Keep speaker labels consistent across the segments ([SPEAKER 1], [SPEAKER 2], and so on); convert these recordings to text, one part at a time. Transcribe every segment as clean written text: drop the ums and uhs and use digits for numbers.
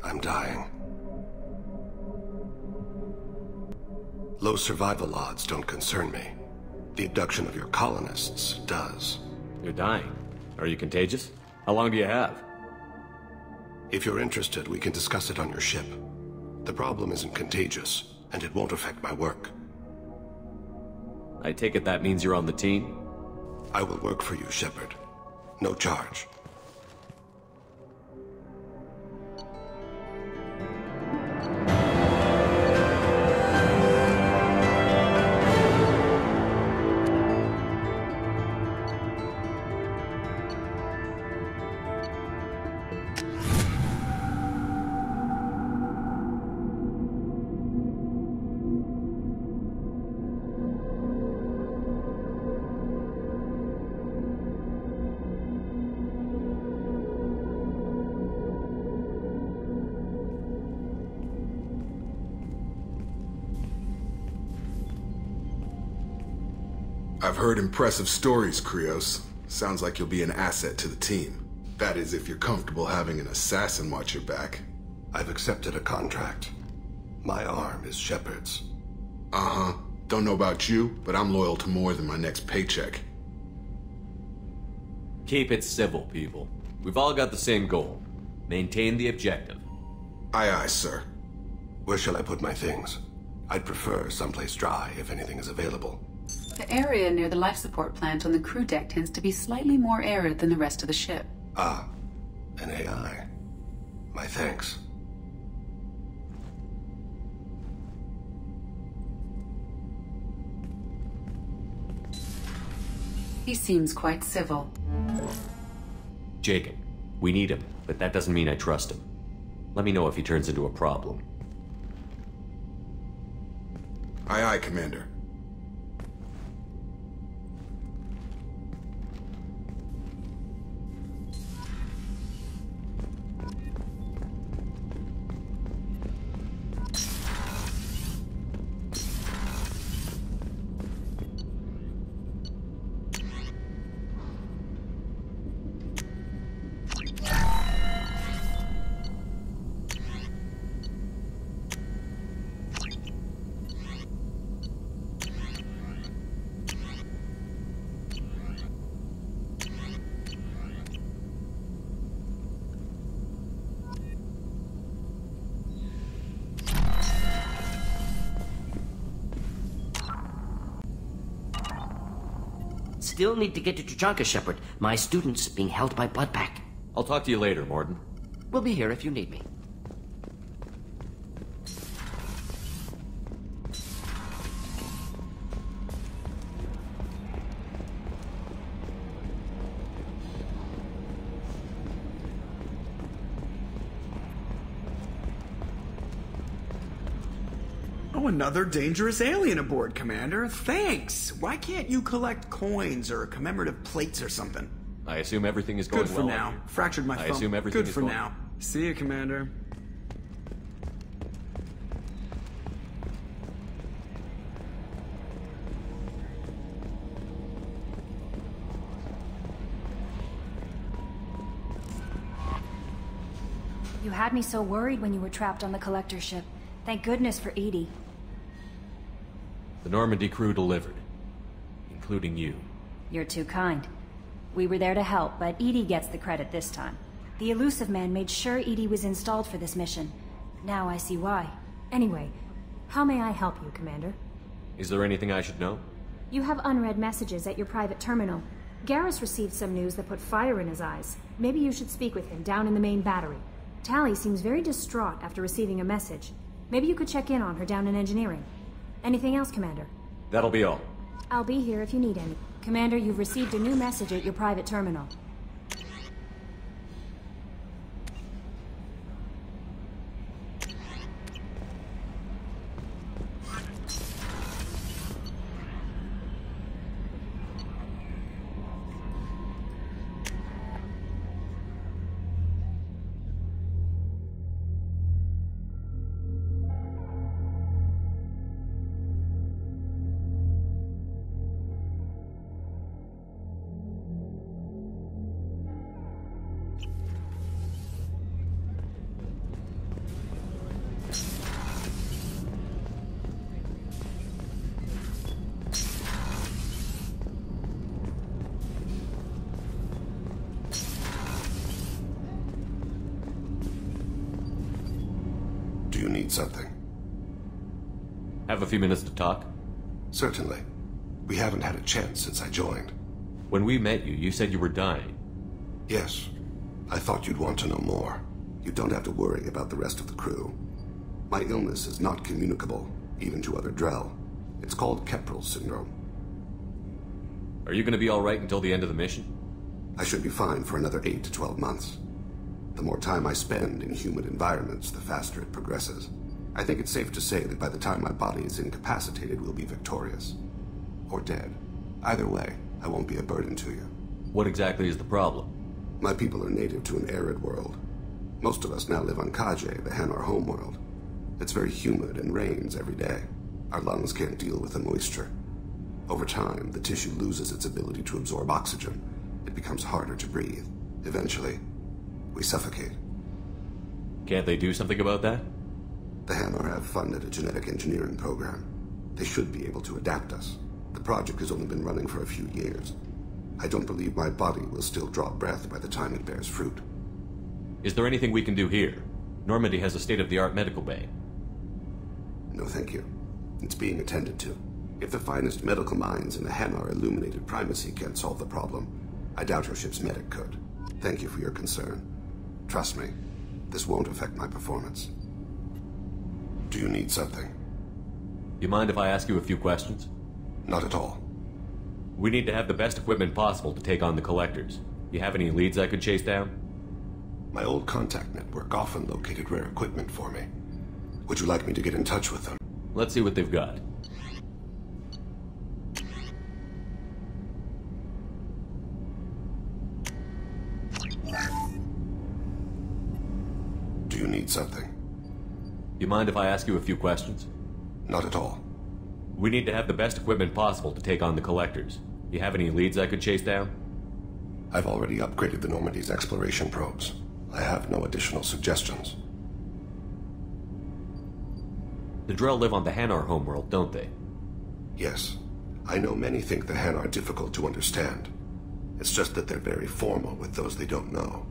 [SPEAKER 1] I'm dying. Low survival odds don't concern me. The abduction of your colonists does.
[SPEAKER 2] You're dying. Are you contagious? How long do you have?
[SPEAKER 1] If you're interested, we can discuss it on your ship. The problem isn't contagious, and it won't affect my work.
[SPEAKER 2] I take it that means you're on the team?
[SPEAKER 1] I will work for you, Shepard. No charge.
[SPEAKER 3] I've heard impressive stories, Krios. Sounds like you'll be an asset to the team. That is, if you're comfortable having an assassin watch your back.
[SPEAKER 1] I've accepted a contract. My arm is Shepard's.
[SPEAKER 3] Uh-huh. Don't know about you, but I'm loyal to more than my next paycheck.
[SPEAKER 2] Keep it civil, people. We've all got the same goal. Maintain the objective.
[SPEAKER 3] Aye, aye, sir.
[SPEAKER 1] Where shall I put my things? I'd prefer someplace dry if anything is available.
[SPEAKER 4] The area near the life support plant on the crew deck tends to be slightly more arid than the rest of the ship.
[SPEAKER 1] Ah, an AI. My thanks.
[SPEAKER 4] He seems quite civil.
[SPEAKER 2] Jacob, we need him, but that doesn't mean I trust him. Let me know if he turns into a problem.
[SPEAKER 3] Aye, aye, Commander.
[SPEAKER 5] Still need to get to Tuchanka, Shepard. My student's being held by Bloodpack.
[SPEAKER 2] I'll talk to you later, Morden.
[SPEAKER 5] We'll be here if you need me.
[SPEAKER 6] Oh, another dangerous alien aboard, Commander. Thanks. Why can't you collect coins or commemorative plates or something?
[SPEAKER 2] I assume everything is going
[SPEAKER 6] Good for
[SPEAKER 2] well.
[SPEAKER 6] now. Fractured my thumb.
[SPEAKER 2] I assume everything
[SPEAKER 6] Good
[SPEAKER 2] is
[SPEAKER 6] for
[SPEAKER 2] going...
[SPEAKER 6] now. See you, Commander.
[SPEAKER 7] You had me so worried when you were trapped on the collector ship. Thank goodness for Edie.
[SPEAKER 2] The Normandy crew delivered, including you.
[SPEAKER 7] You're too kind. We were there to help, but Edie gets the credit this time. The Elusive Man made sure Edie was installed for this mission. Now I see why. Anyway, how may I help you, Commander?
[SPEAKER 2] Is there anything I should know?
[SPEAKER 7] You have unread messages at your private terminal. Garrus received some news that put fire in his eyes. Maybe you should speak with him down in the main battery. Tally seems very distraught after receiving a message. Maybe you could check in on her down in engineering. Anything else, Commander?
[SPEAKER 2] That'll be all.
[SPEAKER 7] I'll be here if you need any. Commander, you've received a new message at your private terminal.
[SPEAKER 1] Do you need something?
[SPEAKER 2] Have a few minutes to talk?
[SPEAKER 1] Certainly. We haven't had a chance since I joined.
[SPEAKER 2] When we met you, you said you were dying.
[SPEAKER 1] Yes. I thought you'd want to know more. You don't have to worry about the rest of the crew. My illness is not communicable, even to other Drell. It's called Keprel syndrome.
[SPEAKER 2] Are you going to be all right until the end of the mission?
[SPEAKER 1] I should be fine for another 8 to 12 months. The more time I spend in humid environments, the faster it progresses. I think it's safe to say that by the time my body is incapacitated, we'll be victorious. Or dead. Either way, I won't be a burden to you.
[SPEAKER 2] What exactly is the problem?
[SPEAKER 1] My people are native to an arid world. Most of us now live on Kaje, the Hanar homeworld. It's very humid and rains every day. Our lungs can't deal with the moisture. Over time, the tissue loses its ability to absorb oxygen. It becomes harder to breathe. Eventually, we suffocate.
[SPEAKER 2] Can't they do something about that?
[SPEAKER 1] The Hanar have funded a genetic engineering program. They should be able to adapt us. The project has only been running for a few years. I don't believe my body will still draw breath by the time it bears fruit.
[SPEAKER 2] Is there anything we can do here? Normandy has a state-of-the-art medical bay.
[SPEAKER 1] No, thank you. It's being attended to. If the finest medical minds in the Hanar illuminated primacy can't solve the problem, I doubt your ship's medic could. Thank you for your concern. Trust me, this won't affect my performance. Do you need something?
[SPEAKER 2] You mind if I ask you a few questions?
[SPEAKER 1] Not at all.
[SPEAKER 2] We need to have the best equipment possible to take on the collectors. You have any leads I could chase down?
[SPEAKER 1] My old contact network often located rare equipment for me. Would you like me to get in touch with them?
[SPEAKER 2] Let's see what they've got.
[SPEAKER 1] Do you need something?
[SPEAKER 2] You mind if I ask you a few questions?
[SPEAKER 1] Not at all.
[SPEAKER 2] We need to have the best equipment possible to take on the collectors. You have any leads I could chase down?
[SPEAKER 1] I've already upgraded the Normandy's exploration probes. I have no additional suggestions.
[SPEAKER 2] The Drell live on the Hanar homeworld, don't they?
[SPEAKER 1] Yes. I know many think the Han are difficult to understand. It's just that they're very formal with those they don't know.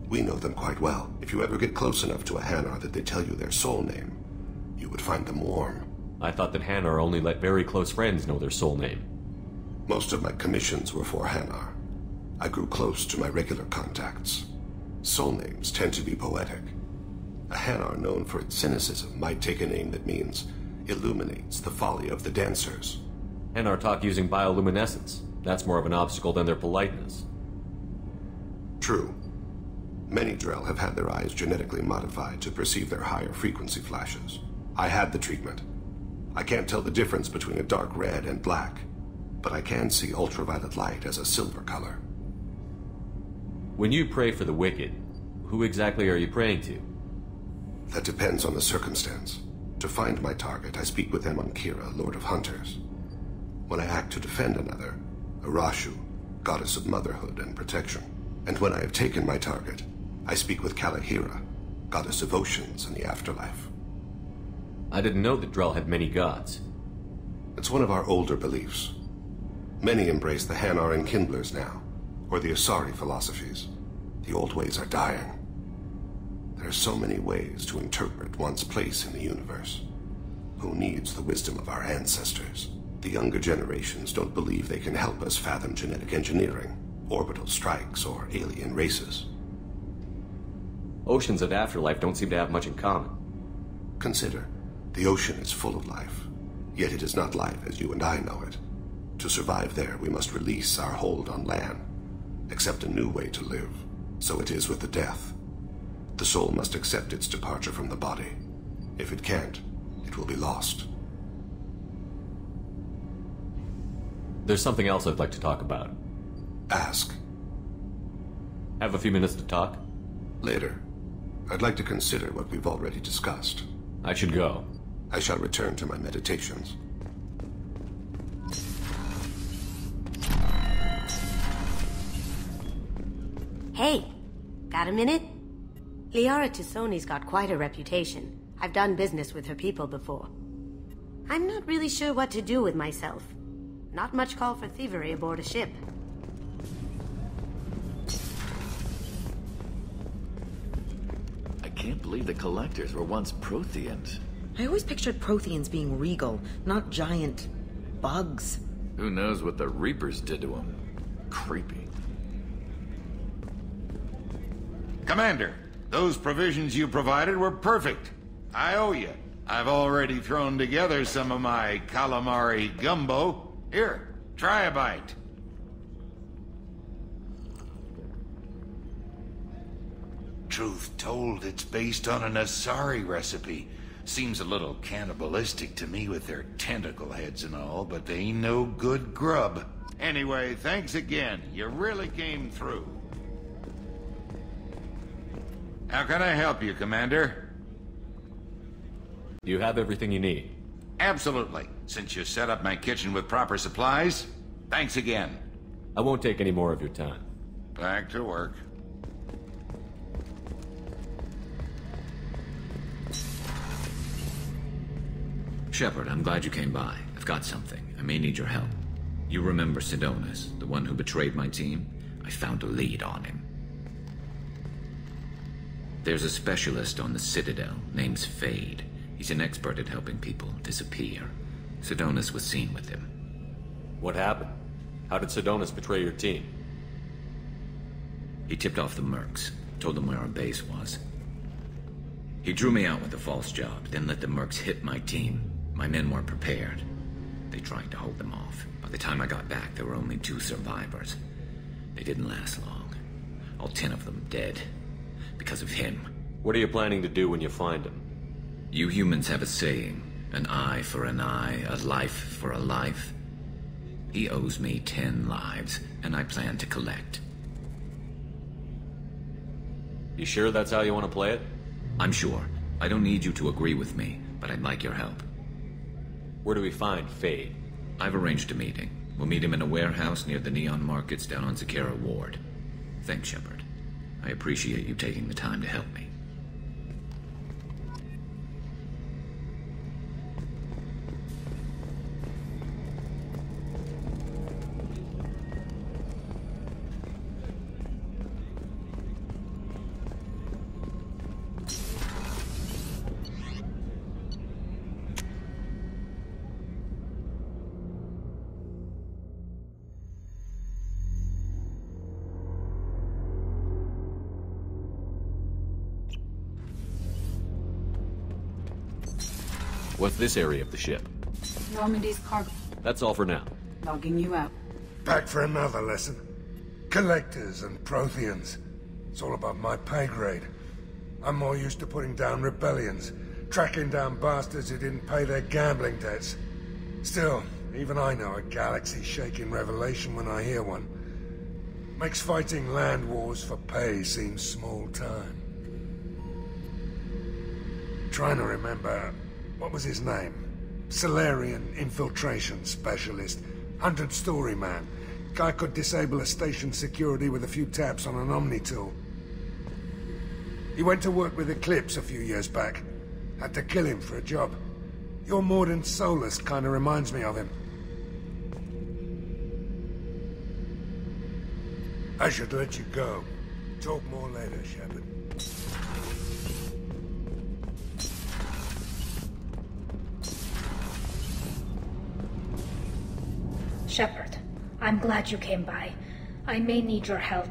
[SPEAKER 1] We know them quite well. If you ever get close enough to a Hanar that they tell you their soul name, you would find them warm.
[SPEAKER 2] I thought that Hanar only let very close friends know their soul name.
[SPEAKER 1] Most of my commissions were for Hanar. I grew close to my regular contacts. Soul names tend to be poetic. A Hanar known for its cynicism might take a name that means illuminates the folly of the dancers.
[SPEAKER 2] Hanar talk using bioluminescence. That's more of an obstacle than their politeness.
[SPEAKER 1] True. Many Drell have had their eyes genetically modified to perceive their higher frequency flashes. I had the treatment. I can't tell the difference between a dark red and black, but I can see ultraviolet light as a silver color.
[SPEAKER 2] When you pray for the wicked, who exactly are you praying to?
[SPEAKER 1] That depends on the circumstance. To find my target, I speak with them on Kira, Lord of Hunters. When I act to defend another, Arashu, Goddess of Motherhood and Protection. And when I have taken my target, I speak with Kalahira, Goddess of Oceans and the Afterlife.
[SPEAKER 2] I didn't know that Drell had many gods.
[SPEAKER 1] It's one of our older beliefs. Many embrace the Hanar and Kindlers now, or the Asari philosophies. The old ways are dying. There are so many ways to interpret one's place in the universe. Who needs the wisdom of our ancestors? The younger generations don't believe they can help us fathom genetic engineering, orbital strikes, or alien races.
[SPEAKER 2] Oceans and Afterlife don't seem to have much in common.
[SPEAKER 1] Consider, the ocean is full of life, yet it is not life as you and I know it. To survive there, we must release our hold on land, accept a new way to live. So it is with the death. The soul must accept its departure from the body. If it can't, it will be lost.
[SPEAKER 2] There's something else I'd like to talk about.
[SPEAKER 1] Ask.
[SPEAKER 2] Have a few minutes to talk?
[SPEAKER 1] Later. I'd like to consider what we've already discussed.
[SPEAKER 2] I should go.
[SPEAKER 1] I shall return to my meditations.
[SPEAKER 8] Hey, got a minute? Liara Tusoni's got quite a reputation. I've done business with her people before. I'm not really sure what to do with myself. Not much call for thievery aboard a ship.
[SPEAKER 9] I can't believe the Collectors were once Protheans.
[SPEAKER 10] I always pictured Protheans being regal, not giant bugs.
[SPEAKER 9] Who knows what the Reapers did to them? Creepy.
[SPEAKER 11] Commander, those provisions you provided were perfect. I owe you. I've already thrown together some of my calamari gumbo. Here, try a bite. Truth told, it's based on an Asari recipe. Seems a little cannibalistic to me with their tentacle heads and all, but they ain't no good grub. Anyway, thanks again. You really came through. How can I help you, Commander?
[SPEAKER 2] You have everything you need.
[SPEAKER 11] Absolutely. Since you set up my kitchen with proper supplies, thanks again.
[SPEAKER 2] I won't take any more of your time.
[SPEAKER 11] Back to work.
[SPEAKER 12] Shepard, I'm glad you came by. I've got something. I may need your help. You remember Sidonis, the one who betrayed my team? I found a lead on him. There's a specialist on the Citadel, name's Fade. He's an expert at helping people disappear. Sidonis was seen with him.
[SPEAKER 2] What happened? How did Sidonis betray your team?
[SPEAKER 12] He tipped off the mercs, told them where our base was. He drew me out with a false job, then let the mercs hit my team. My men weren't prepared. They tried to hold them off. By the time I got back, there were only 2 survivors. They didn't last long. All 10 of them dead. Because of him.
[SPEAKER 2] What are you planning to do when you find him?
[SPEAKER 12] You humans have a saying. An eye for an eye, a life for a life. He owes me 10 lives, and I plan to collect.
[SPEAKER 2] You sure that's how you want to play it?
[SPEAKER 12] I'm sure. I don't need you to agree with me, but I'd like your help.
[SPEAKER 2] Where do we find Fade?
[SPEAKER 12] I've arranged a meeting. We'll meet him in a warehouse near the Neon Markets down on Zakera Ward. Thanks, Shepard. I appreciate you taking the time to help me.
[SPEAKER 2] What's this area of the ship?
[SPEAKER 4] Normandy's cargo.
[SPEAKER 2] That's all for now.
[SPEAKER 4] Logging you out.
[SPEAKER 13] Back for another lesson. Collectors and Protheans. It's all above my pay grade. I'm more used to putting down rebellions, tracking down bastards who didn't pay their gambling debts. Still, even I know a galaxy-shaking revelation when I hear one. Makes fighting land wars for pay seem small time. Trying to remember... what was his name? Solarian infiltration specialist. 100-story man. Guy could disable a station security with a few taps on an Omni tool. He went to work with Eclipse a few years back. Had to kill him for a job. Your Mordant Solus kinda reminds me of him. I should let you go. Talk more later, Shepard.
[SPEAKER 14] Shepard, I'm glad you came by. I may need your help.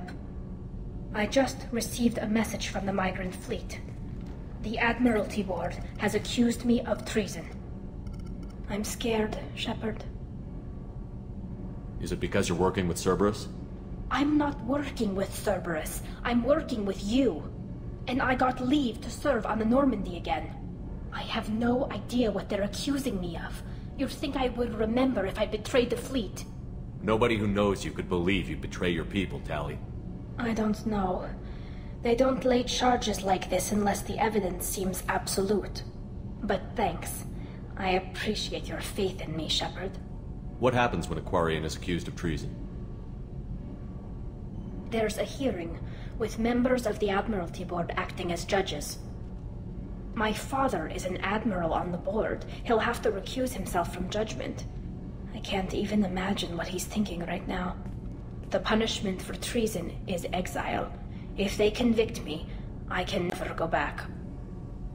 [SPEAKER 14] I just received a message from the migrant fleet. The Admiralty Board has accused me of treason. I'm scared, Shepard.
[SPEAKER 2] Is it because you're working with Cerberus?
[SPEAKER 14] I'm not working with Cerberus. I'm working with you. And I got leave to serve on the Normandy again. I have no idea what they're accusing me of. You'd think I would remember if I betrayed the fleet.
[SPEAKER 2] Nobody who knows you could believe you'd betray your people, Tali.
[SPEAKER 14] I don't know. They don't lay charges like this unless the evidence seems absolute. But thanks. I appreciate your faith in me, Shepard.
[SPEAKER 2] What happens when a Quarian is accused of treason?
[SPEAKER 14] There's a hearing, with members of the Admiralty Board acting as judges. My father is an admiral on the board. He'll have to recuse himself from judgment. I can't even imagine what he's thinking right now. The punishment for treason is exile. If they convict me, I can never go back.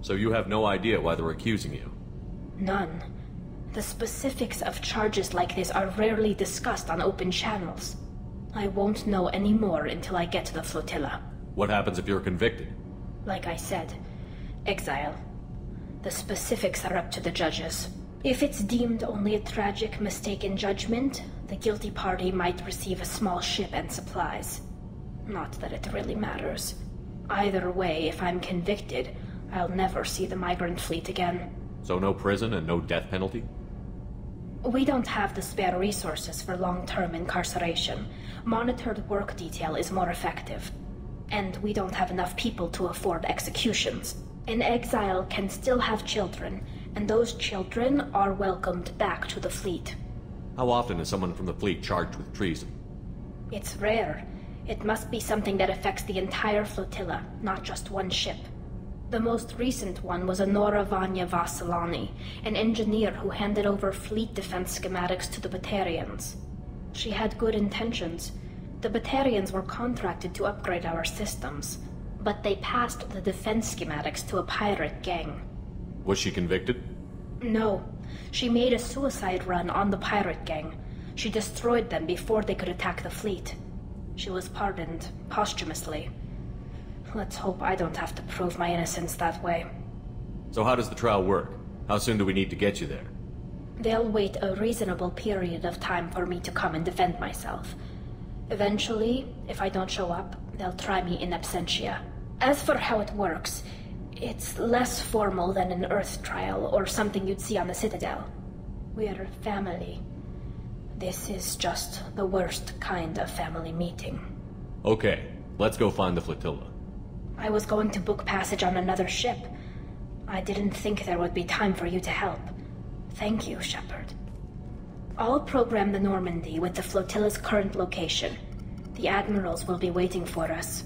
[SPEAKER 2] So you have no idea why they're accusing you?
[SPEAKER 14] None. The specifics of charges like this are rarely discussed on open channels. I won't know any more until I get to the flotilla.
[SPEAKER 2] What happens if you're convicted?
[SPEAKER 14] Like I said, exile. The specifics are up to the judges. If it's deemed only a tragic mistake in judgment, the guilty party might receive a small ship and supplies. Not that it really matters. Either way, if I'm convicted, I'll never see the migrant fleet again.
[SPEAKER 2] So no prison and no death penalty?
[SPEAKER 14] We don't have the spare resources for long-term incarceration. Monitored work detail is more effective. And we don't have enough people to afford executions. An exile can still have children, and those children are welcomed back to the fleet.
[SPEAKER 2] How often is someone from the fleet charged with treason?
[SPEAKER 14] It's rare. It must be something that affects the entire flotilla, not just one ship. The most recent one was Honora Vanya Vasilani, an engineer who handed over fleet defense schematics to the Batarians. She had good intentions. The Batarians were contracted to upgrade our systems, but they passed the defense schematics to a pirate gang.
[SPEAKER 2] Was she convicted?
[SPEAKER 14] No. She made a suicide run on the pirate gang. She destroyed them before they could attack the fleet. She was pardoned, posthumously. Let's hope I don't have to prove my innocence that way.
[SPEAKER 2] So how does the trial work? How soon do we need to get you there?
[SPEAKER 14] They'll wait a reasonable period of time for me to come and defend myself. Eventually, if I don't show up, they'll try me in absentia. As for how it works, it's less formal than an Earth trial or something you'd see on the Citadel. We're family. This is just the worst kind of family meeting.
[SPEAKER 2] Okay, let's go find the flotilla.
[SPEAKER 14] I was going to book passage on another ship. I didn't think there would be time for you to help. Thank you, Shepard. I'll program the Normandy with the flotilla's current location. The admirals will be waiting for us.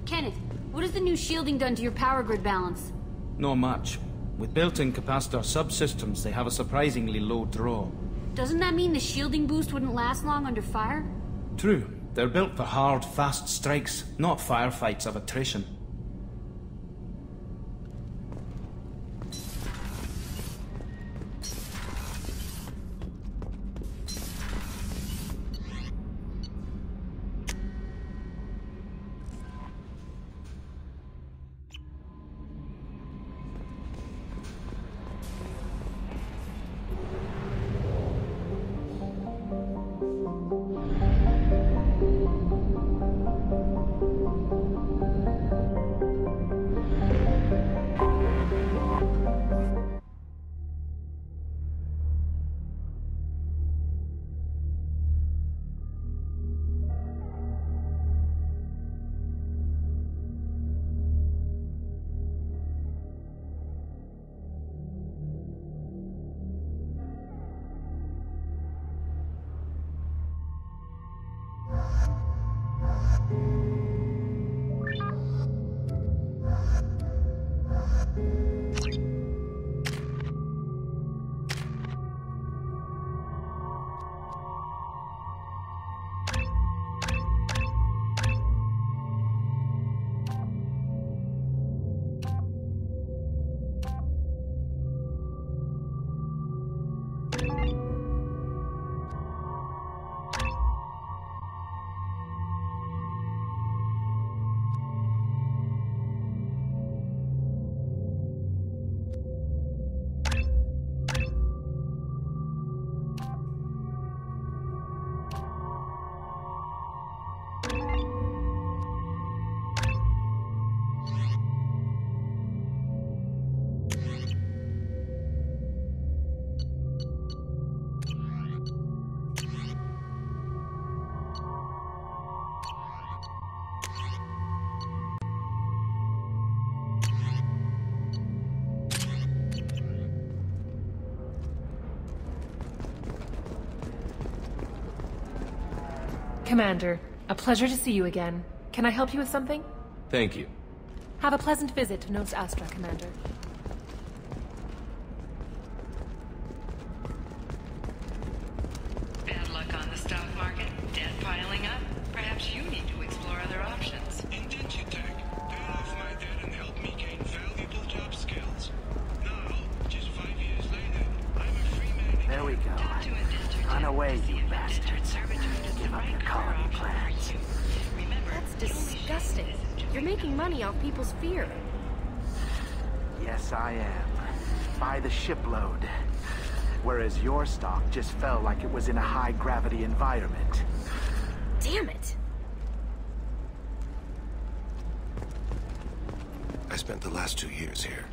[SPEAKER 15] Kenneth, what has the new shielding done to your power grid balance?
[SPEAKER 16] Not much. With built-in capacitor subsystems, they have a surprisingly low draw.
[SPEAKER 15] Doesn't that mean the shielding boost wouldn't last long under fire?
[SPEAKER 16] True. They're built for hard, fast strikes, not firefights of attrition.
[SPEAKER 17] Commander, a pleasure to see you again. Can I help you with something?
[SPEAKER 2] Thank you.
[SPEAKER 17] Have a pleasant visit to Nos Astra, Commander.
[SPEAKER 18] Bad luck on the stock market, debt piling up. Perhaps you need to explore other options.
[SPEAKER 13] Indentitech.
[SPEAKER 15] disgusting. You're making money off people's fear.
[SPEAKER 18] Yes, I am. By the shipload. Whereas your stock just fell like it was in a high-gravity environment.
[SPEAKER 15] Damn it.
[SPEAKER 1] I spent the last 2 years here.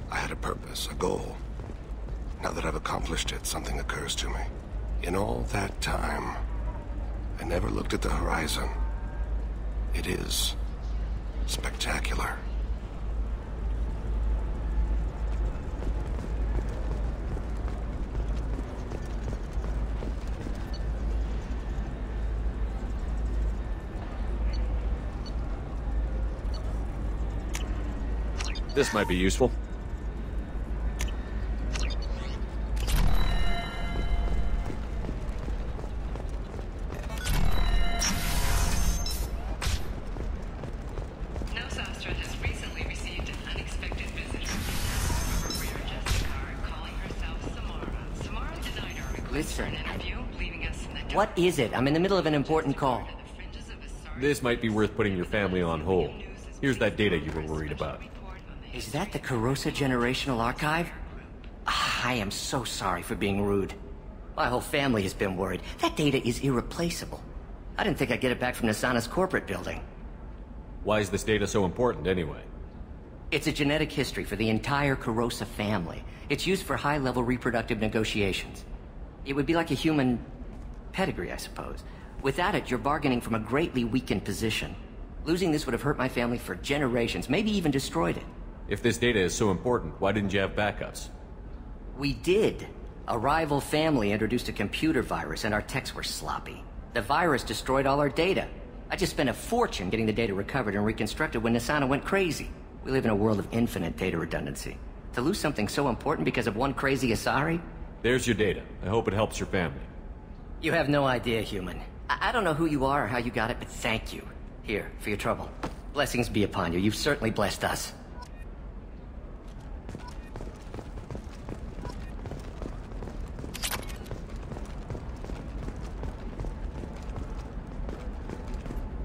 [SPEAKER 1] I had a purpose, a goal. Now that I've accomplished it, something occurs to me. In all that time, I never looked at the horizon. It is spectacular.
[SPEAKER 2] This might be useful.
[SPEAKER 5] Listen. What is it? I'm in the middle of an important call.
[SPEAKER 2] This might be worth putting your family on hold. Here's that data you were worried about.
[SPEAKER 5] Is that the Carosa Generational Archive? I am so sorry for being rude. My whole family has been worried. That data is irreplaceable. I didn't think I'd get it back from Nasana's corporate building.
[SPEAKER 2] Why is this data so important anyway?
[SPEAKER 5] It's a genetic history for the entire Carosa family. It's used for high-level reproductive negotiations. It would be like a human pedigree, I suppose. Without it, you're bargaining from a greatly weakened position. Losing this would have hurt my family for generations, maybe even destroyed it.
[SPEAKER 2] If this data is so important, why didn't you have backups?
[SPEAKER 5] We did. A rival family introduced a computer virus and our techs were sloppy. The virus destroyed all our data. I just spent a fortune getting the data recovered and reconstructed when Nasana went crazy. We live in a world of infinite data redundancy. To lose something so important because of one crazy Asari?
[SPEAKER 2] There's your data. I hope it helps your family.
[SPEAKER 5] You have no idea, human. I don't know who you are or how you got it, but thank you. Here, for your trouble. Blessings be upon you. You've certainly blessed us.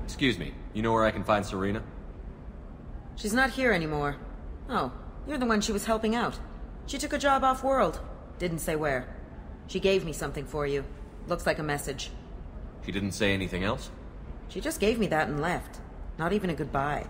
[SPEAKER 2] Excuse me, you know where I can find Serena?
[SPEAKER 10] She's not here anymore. Oh, you're the one she was helping out. She took a job off-world. Didn't say where. She gave me something for you. Looks like a message.
[SPEAKER 2] She didn't say anything else?
[SPEAKER 10] She just gave me that and left. Not even a goodbye.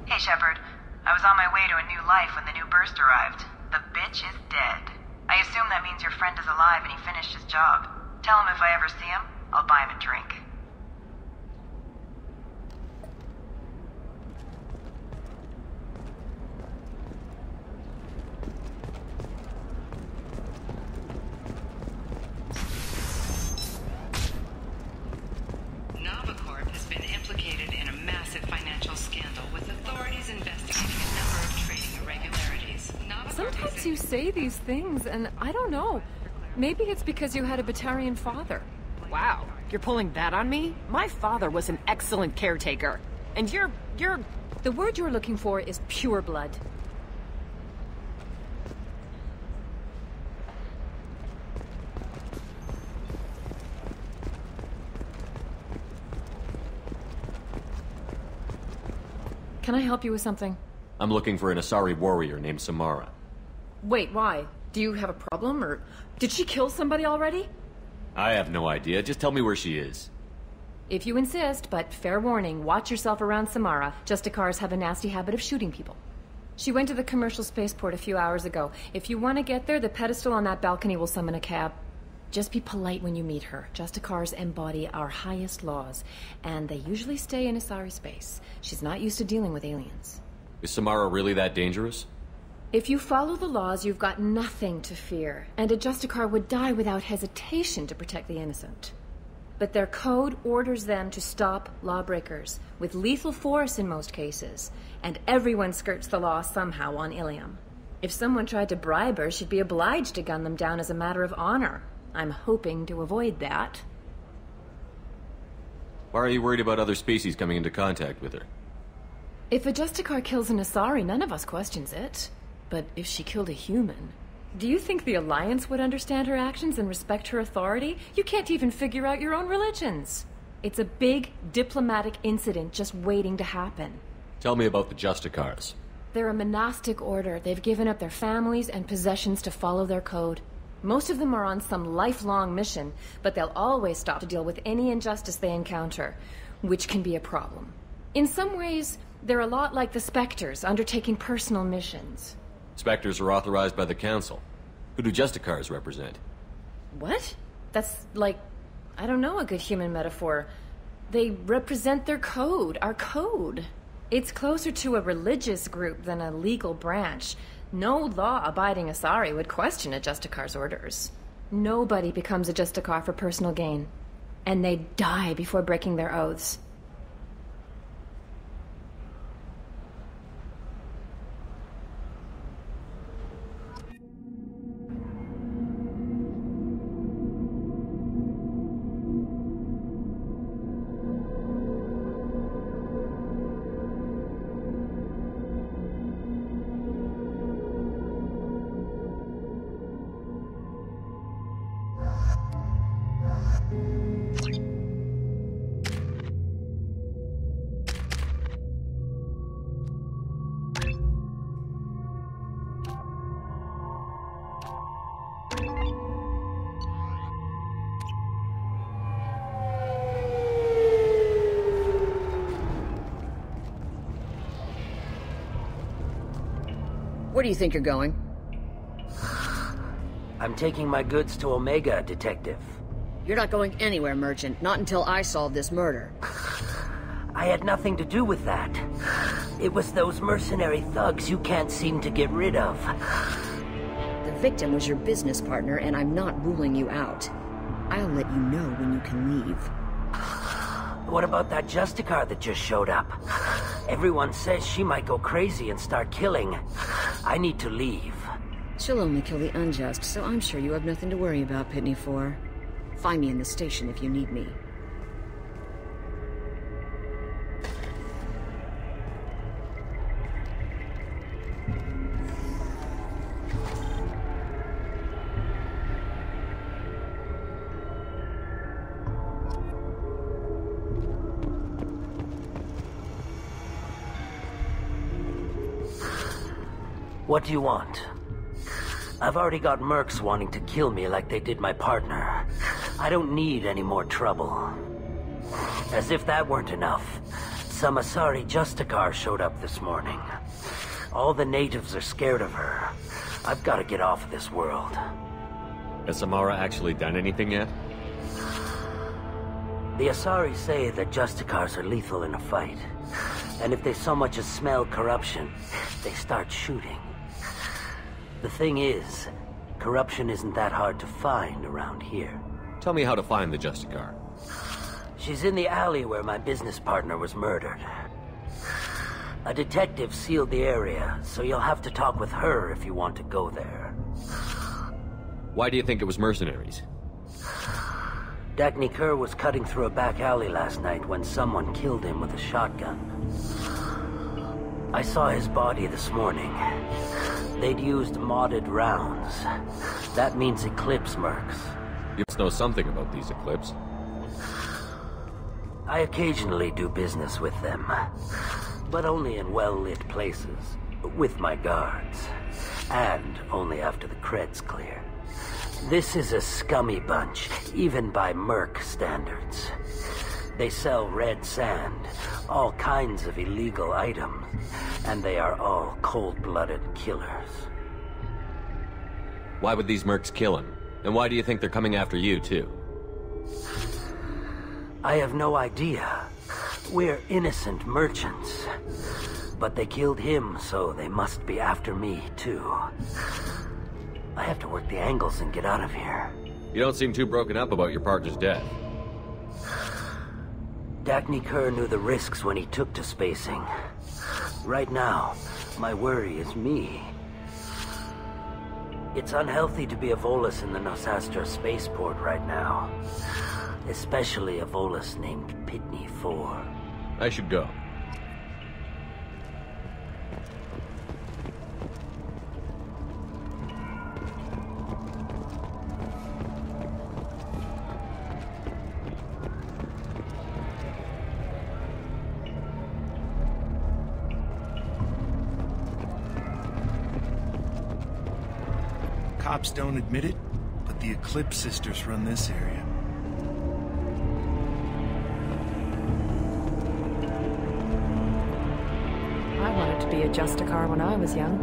[SPEAKER 19] Hey, Shepard. I was on my way to a new life when the new burst arrived. The bitch is dead. I assume that means your friend is alive and he finished his job. Tell him if I ever see him, I'll buy him a drink.
[SPEAKER 20] Corp has been implicated in a massive financial scandal with authorities investigating a number of trading irregularities.
[SPEAKER 17] Sometimes you say these things, and I don't know. Maybe it's because you had a Batarian father.
[SPEAKER 21] Wow, you're pulling that on me? My father was an excellent caretaker. And you're...
[SPEAKER 17] The word you're looking for is pure blood. Can I help you with something?
[SPEAKER 2] I'm looking for an Asari warrior named Samara.
[SPEAKER 17] Wait, why? Do you have a problem, or did she kill somebody already?
[SPEAKER 2] I have no idea. Just tell me where she is.
[SPEAKER 17] If you insist, but fair warning, watch yourself around Samara. Justicars have a nasty habit of shooting people. She went to the commercial spaceport a few hours ago. If you want to get there, the pedestal on that balcony will summon a cab. Just be polite when you meet her. Justicars embody our highest laws, and they usually stay in Asari space. She's not used to dealing with aliens.
[SPEAKER 2] Is Samara really that dangerous?
[SPEAKER 17] If you follow the laws, you've got nothing to fear, and a Justicar would die without hesitation to protect the innocent. But their code orders them to stop lawbreakers, with lethal force in most cases, and everyone skirts the law somehow on Ilium. If someone tried to bribe her, she'd be obliged to gun them down as a matter of honor. I'm hoping to avoid that.
[SPEAKER 2] Why are you worried about other species coming into contact with her?
[SPEAKER 17] If a Justicar kills an Asari, none of us questions it. But if she killed a human... Do you think the Alliance would understand her actions and respect her authority? You can't even figure out your own religions. It's a big diplomatic incident just waiting to happen.
[SPEAKER 2] Tell me about the Justicars.
[SPEAKER 17] They're a monastic order. They've given up their families and possessions to follow their code. Most of them are on some lifelong mission, but they'll always stop to deal with any injustice they encounter, which can be a problem. In some ways, they're a lot like the Spectres, undertaking personal missions.
[SPEAKER 2] Spectres are authorized by the Council. Who do Justicars represent?
[SPEAKER 17] What? That's like, I don't know, a good human metaphor. They represent their code, our code. It's closer to a religious group than a legal branch. No law-abiding Asari would question a Justicar's orders. Nobody becomes a Justicar for personal gain. And they die before breaking their oaths.
[SPEAKER 3] Where do you think you're going?
[SPEAKER 22] I'm taking my goods to Omega, Detective.
[SPEAKER 3] You're not going anywhere, Merchant. Not until I solve this murder.
[SPEAKER 22] I had nothing to do with that. It was those mercenary thugs you can't seem to get rid of.
[SPEAKER 3] The victim was your business partner, and I'm not ruling you out. I'll let you know when you can leave.
[SPEAKER 22] What about that Justicar that just showed up? Everyone says she might go crazy and start killing. I need to leave.
[SPEAKER 3] She'll only kill the unjust, so I'm sure you have nothing to worry about, Pitney 4. Find me in the station if you need me.
[SPEAKER 22] What do you want? I've already got mercs wanting to kill me like they did my partner. I don't need any more trouble. As if that weren't enough, some Asari Justicar showed up this morning. All the natives are scared of her. I've got to get off of this world.
[SPEAKER 2] Has Samara actually done anything yet?
[SPEAKER 22] The Asari say that Justicars are lethal in a fight. And if they so much as smell corruption, they start shooting. The thing is, corruption isn't that hard to find around here.
[SPEAKER 2] Tell me how to find the Justicar.
[SPEAKER 22] She's in the alley where my business partner was murdered. A detective sealed the area, so you'll have to talk with her if you want to go there.
[SPEAKER 2] Why do you think it was mercenaries?
[SPEAKER 22] Dagny Kerr was cutting through a back alley last night when someone killed him with a shotgun. I saw his body this morning. They'd used modded rounds. That means Eclipse mercs.
[SPEAKER 2] You must know something about these Eclipse.
[SPEAKER 22] I occasionally do business with them, but only in well-lit places, with my guards, and only after the cred's clear. This is a scummy bunch, even by merc standards. They sell red sand, all kinds of illegal items, and they are all cold-blooded killers.
[SPEAKER 2] Why would these mercs kill him? And why do you think they're coming after you, too?
[SPEAKER 22] I have no idea. We're innocent merchants. But they killed him, so they must be after me, too. I have to work the angles and get out of here.
[SPEAKER 2] You don't seem too broken up about your partner's death.
[SPEAKER 22] Dagny Kerr knew the risks when he took to spacing. Right now, my worry is me. It's unhealthy to be a Volus in the Nosastra spaceport right now. Especially a Volus named Pitney 4.
[SPEAKER 2] I should go.
[SPEAKER 6] cops don't admit it, but the Eclipse sisters run this area.
[SPEAKER 17] I wanted to be a Justicar when I was young.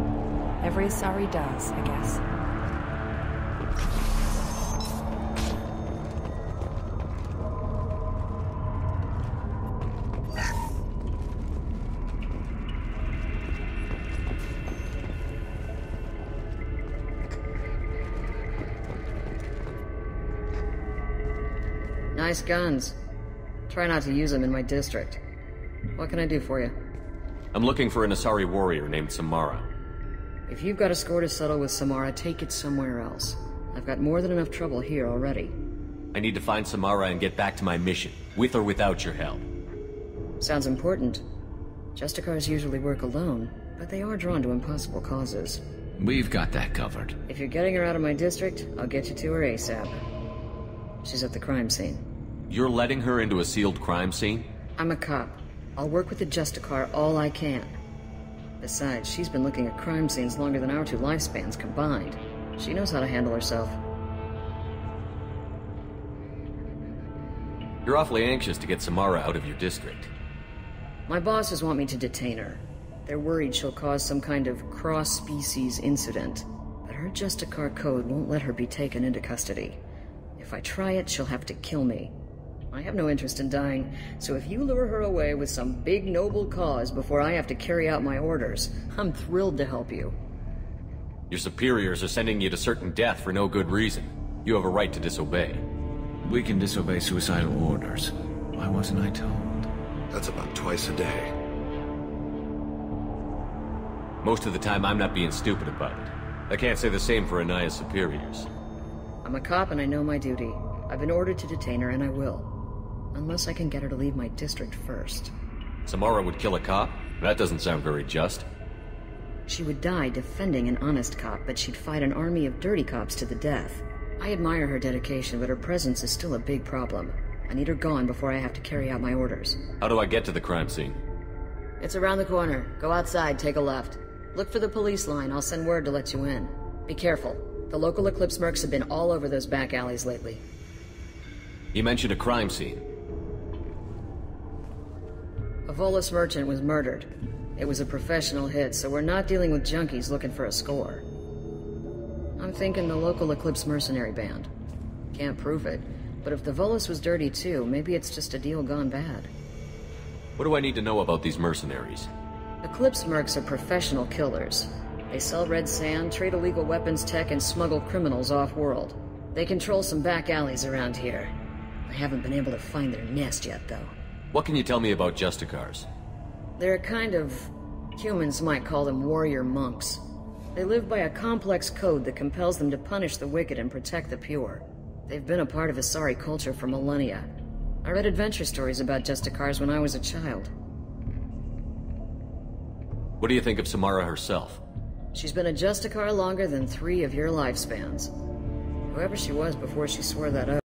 [SPEAKER 17] Every Asari does, I guess.
[SPEAKER 3] Nice guns. Try not to use them in my district. What can I do for you?
[SPEAKER 2] I'm looking for an Asari warrior named Samara.
[SPEAKER 3] If you've got a score to settle with Samara, take it somewhere else. I've got more than enough trouble here already.
[SPEAKER 2] I need to find Samara and get back to my mission, with or without your help.
[SPEAKER 3] Sounds important. Justicars usually work alone, but they are drawn to impossible causes.
[SPEAKER 12] We've got that covered.
[SPEAKER 3] If you're getting her out of my district, I'll get you to her ASAP. She's at the crime scene.
[SPEAKER 2] You're letting her into a sealed crime scene?
[SPEAKER 3] I'm a cop. I'll work with the Justicar all I can. Besides, she's been looking at crime scenes longer than our two lifespans combined. She knows how to handle herself.
[SPEAKER 2] You're awfully anxious to get Samara out of your district.
[SPEAKER 3] My bosses want me to detain her. They're worried she'll cause some kind of cross-species incident. But her Justicar code won't let her be taken into custody. If I try it, she'll have to kill me. I have no interest in dying, so if you lure her away with some big noble cause before I have to carry out my orders, I'm thrilled to help you.
[SPEAKER 2] Your superiors are sending you to certain death for no good reason. You have a right to disobey.
[SPEAKER 12] We can disobey suicidal orders. Why wasn't I told?
[SPEAKER 1] That's about twice a day.
[SPEAKER 2] Most of the time, I'm not being stupid about it. I can't say the same for Anaya's superiors.
[SPEAKER 3] I'm a cop and I know my duty. I've been ordered to detain her and I will. Unless I can get her to leave my district first.
[SPEAKER 2] Samara would kill a cop? That doesn't sound very just.
[SPEAKER 3] She would die defending an honest cop, but she'd fight an army of dirty cops to the death. I admire her dedication, but her presence is still a big problem. I need her gone before I have to carry out my orders.
[SPEAKER 2] How do I get to the crime scene?
[SPEAKER 3] It's around the corner. Go outside, take a left. Look for the police line. I'll send word to let you in. Be careful. The local Eclipse mercs have been all over those back alleys lately.
[SPEAKER 2] You mentioned a crime scene.
[SPEAKER 3] A Volus merchant was murdered. It was a professional hit, so we're not dealing with junkies looking for a score. I'm thinking the local Eclipse mercenary band. Can't prove it, but if the Volus was dirty too, maybe it's just a deal gone bad.
[SPEAKER 2] What do I need to know about these mercenaries?
[SPEAKER 3] Eclipse mercs are professional killers. They sell red sand, trade illegal weapons tech, and smuggle criminals off-world. They control some back alleys around here. I haven't been able to find their nest yet, though.
[SPEAKER 2] What can you tell me about Justicars?
[SPEAKER 3] They're a kind of... humans might call them warrior monks. They live by a complex code that compels them to punish the wicked and protect the pure. They've been a part of Asari culture for millennia. I read adventure stories about Justicars when I was a child.
[SPEAKER 2] What do you think of Samara herself?
[SPEAKER 3] She's been a Justicar longer than 3 of your lifespans. Whoever she was before she swore that oath.